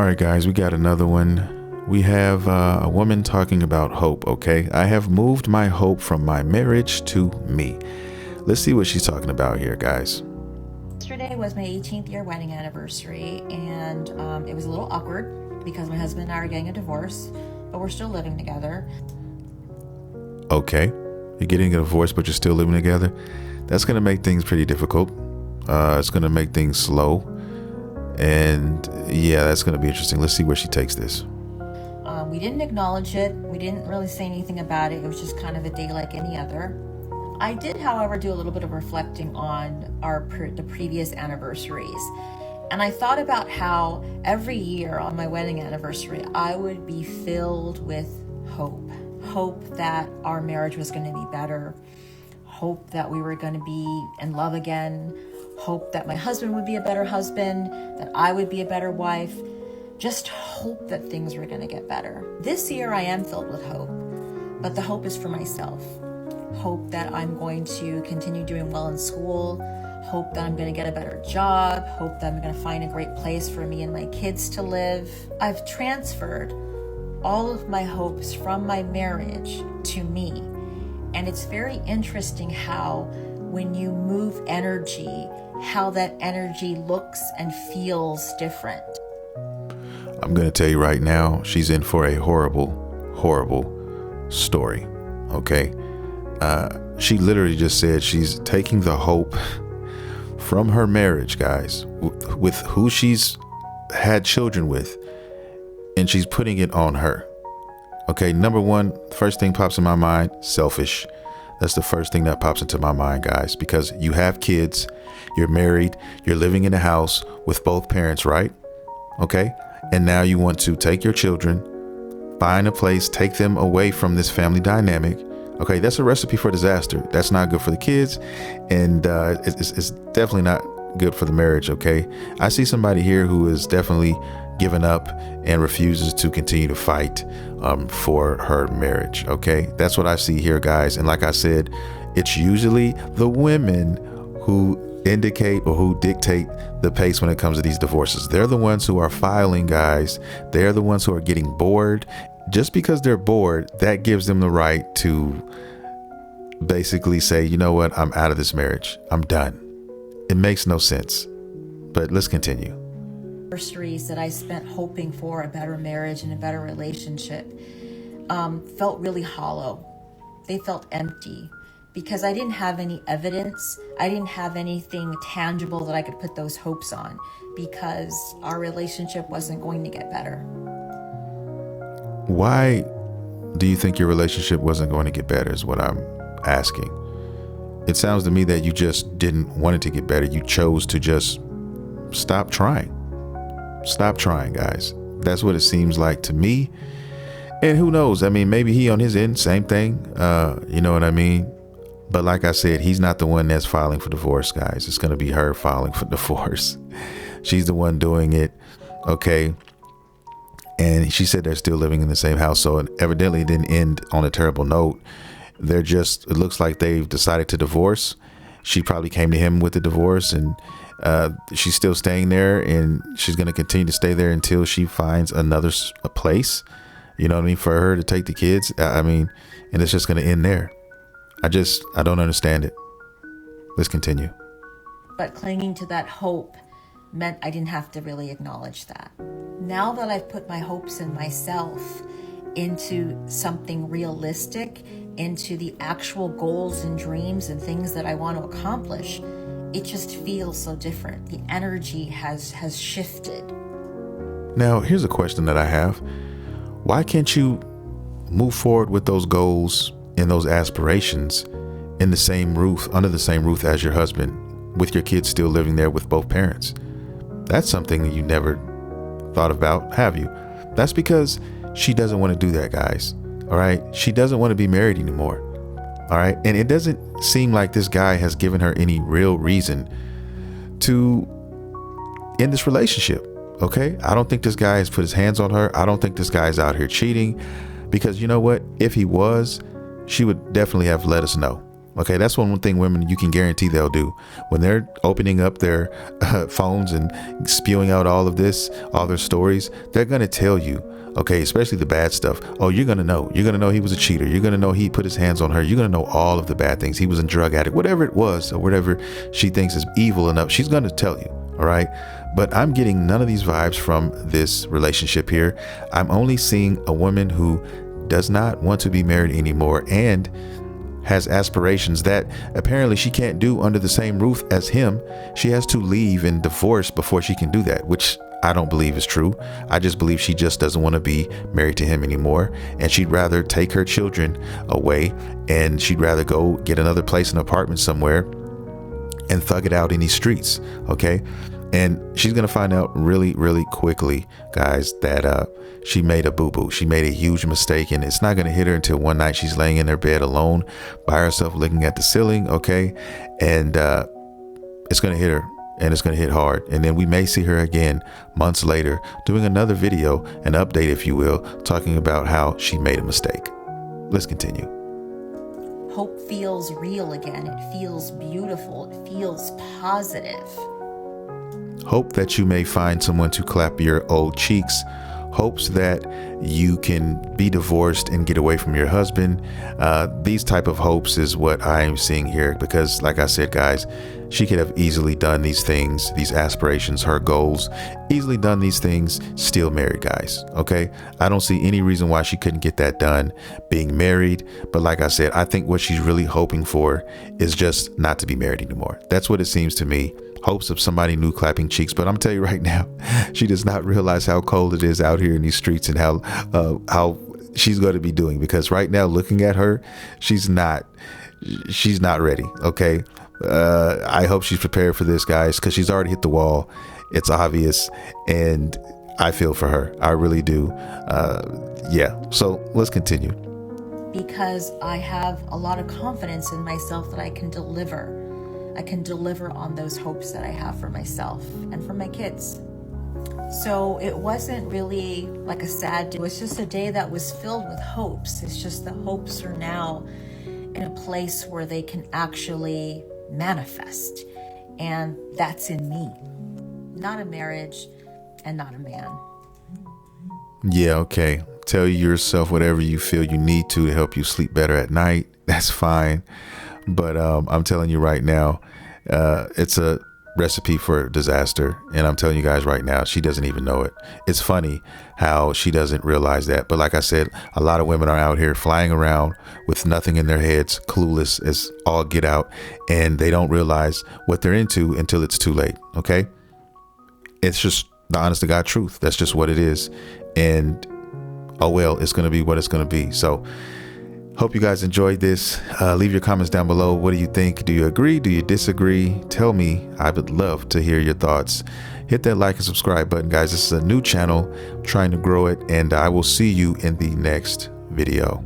right, guys, we got another one. We have a woman talking about hope, okay? I have moved my hope from my marriage to me. Let's see what she's talking about here, guys. Yesterday was my 18th year wedding anniversary, and it was a little awkward because my husband and I are getting a divorce, but we're still living together. Okay, you're getting a divorce, but you're still living together. That's going to make things pretty difficult. It's going to make things slow. And yeah, that's going to be interesting. Let's see where she takes this. We didn't acknowledge it. We didn't really say anything about it. It was just kind of a day like any other. I did, however, do a little bit of reflecting on the previous anniversaries. And I thought about how every year on my wedding anniversary, I would be filled with hope. Hope that our marriage was going to be better. Hope that we were going to be in love again. Hope that my husband would be a better husband, that I would be a better wife. Just hope that things were going to get better. This year I am filled with hope, but the hope is for myself. Hope that I'm going to continue doing well in school. Hope that I'm going to get a better job. Hope that I'm going to find a great place for me and my kids to live. I've transferred all of my hopes from my marriage to me. And it's very interesting how when you move energy, how that energy looks and feels different. I'm going to tell you right now, she's in for a horrible, horrible story. Okay. She literally just said she's taking the hope from her marriage, guys, with who she's had children with, and she's putting it on her. Okay. Number one, first thing pops in my mind, selfish. That's the first thing that pops into my mind, guys, because you have kids, you're married, you're living in a house with both parents, right? Okay. And now you want to take your children, find a place, take them away from this family dynamic. Okay, that's a recipe for disaster. That's not good for the kids, and it's definitely not good for the marriage. Okay, I see somebody here who is definitely given up and refuses to continue to fight for her marriage. Okay, that's what I see here, guys. And like I said, it's usually the women who indicate or who dictate the pace when it comes to these divorces. They're the ones who are filing, guys. They're the ones who are getting bored. Just because they're bored, that gives them the right to basically say, you know what, I'm out of this marriage. I'm done. It makes no sense. But let's continue. Anniversaries that I spent hoping for a better marriage and a better relationship felt really hollow. They felt empty because I didn't have any evidence. I didn't have anything tangible that I could put those hopes on because our relationship wasn't going to get better. Why do you think your relationship wasn't going to get better is what I'm asking. It sounds to me that you just didn't want it to get better. You chose to just stop trying. Stop trying, guys. That's what it seems like to me. And who knows? I mean, maybe he on his end, same thing. You know what I mean? But like I said, he's not the one that's filing for divorce, guys. It's going to be her filing for divorce. She's the one doing it. Okay. And she said they're still living in the same house. So evidently it didn't end on a terrible note. It looks like they've decided to divorce. She probably came to him with the divorce, and she's still staying there, and she's going to continue to stay there until she finds a place, you know what I mean, for her to take the kids. I mean, and it's just going to end there. I don't understand it. Let's continue. But clinging to that hope meant I didn't have to really acknowledge that. Now that I've put my hopes in myself into something realistic, into the actual goals and dreams and things that I want to accomplish, it just feels so different. The energy has shifted. Now, here's a question that I have. Why can't you move forward with those goals and those aspirations in the same roof, under the same roof as your husband, with your kids still living there with both parents? That's something that you never thought about, have you? That's because she doesn't want to do that, guys. All right. She doesn't want to be married anymore. All right. And it doesn't seem like this guy has given her any real reason to end this relationship. OK, I don't think this guy has put his hands on her. I don't think this guy is out here cheating, because you know what? If he was, she would definitely have let us know. Okay, that's one thing women, you can guarantee they'll do when they're opening up their phones and spewing out all of this, all their stories. They're going to tell you, okay, especially the bad stuff. Oh, you're going to know he was a cheater. You're going to know he put his hands on her. You're going to know all of the bad things. He was a drug addict, whatever it was, or whatever she thinks is evil enough. She's going to tell you. All right. But I'm getting none of these vibes from this relationship here. I'm only seeing a woman who does not want to be married anymore and has aspirations that apparently she can't do under the same roof as him. She has to leave and divorce before she can do that, which I don't believe is true. I just believe she just doesn't want to be married to him anymore. And she'd rather take her children away, and she'd rather go get another place, an apartment somewhere, and thug it out in these streets. Okay. And she's going to find out really, really quickly, guys, that she made a boo-boo. She made a huge mistake, and it's not going to hit her until one night she's laying in her bed alone by herself looking at the ceiling. Okay. And it's going to hit her, and it's going to hit hard. And then we may see her again months later doing another video, an update, if you will, talking about how she made a mistake. Let's continue. Hope feels real again. It feels beautiful. It feels positive. Hope that you may find someone to clap your old cheeks. Hopes that you can be divorced and get away from your husband. These type of hopes is what I am seeing here, because like I said, guys, she could have easily done these things, these aspirations, her goals, easily done these things, still married, guys. Okay. I don't see any reason why she couldn't get that done being married. But like I said, I think what she's really hoping for is just not to be married anymore. That's what it seems to me. Hopes of somebody new clapping cheeks. But I'm telling you right now, she does not realize how cold it is out here in these streets and how she's going to be doing, because right now, looking at her, she's not ready. Okay. I hope she's prepared for this, guys, because she's already hit the wall. It's obvious. And I feel for her. I really do. Yeah. So let's continue. Because I have a lot of confidence in myself that I can deliver. I can deliver on those hopes that I have for myself and for my kids. So it wasn't really like a sad day. It was just a day that was filled with hopes. It's just the hopes are now in a place where they can actually manifest. And that's in me. Not a marriage and not a man. Yeah, okay. Tell yourself whatever you feel you need to help you sleep better at night. That's fine. But I'm telling you right now, it's a recipe for disaster. And I'm telling you guys right now, she doesn't even know it. It's funny how she doesn't realize that. But like I said, a lot of women are out here flying around with nothing in their heads, clueless as all get out. And they don't realize what they're into until it's too late. OK, it's just the honest to God truth. That's just what it is. And oh, well, it's going to be what it's going to be. So hope you guys enjoyed this. Leave your comments down below. What do you think? Do you agree? Do you disagree? Tell me. I would love to hear your thoughts. Hit that like and subscribe button, guys. This is a new channel, trying to grow it. And I will see you in the next video.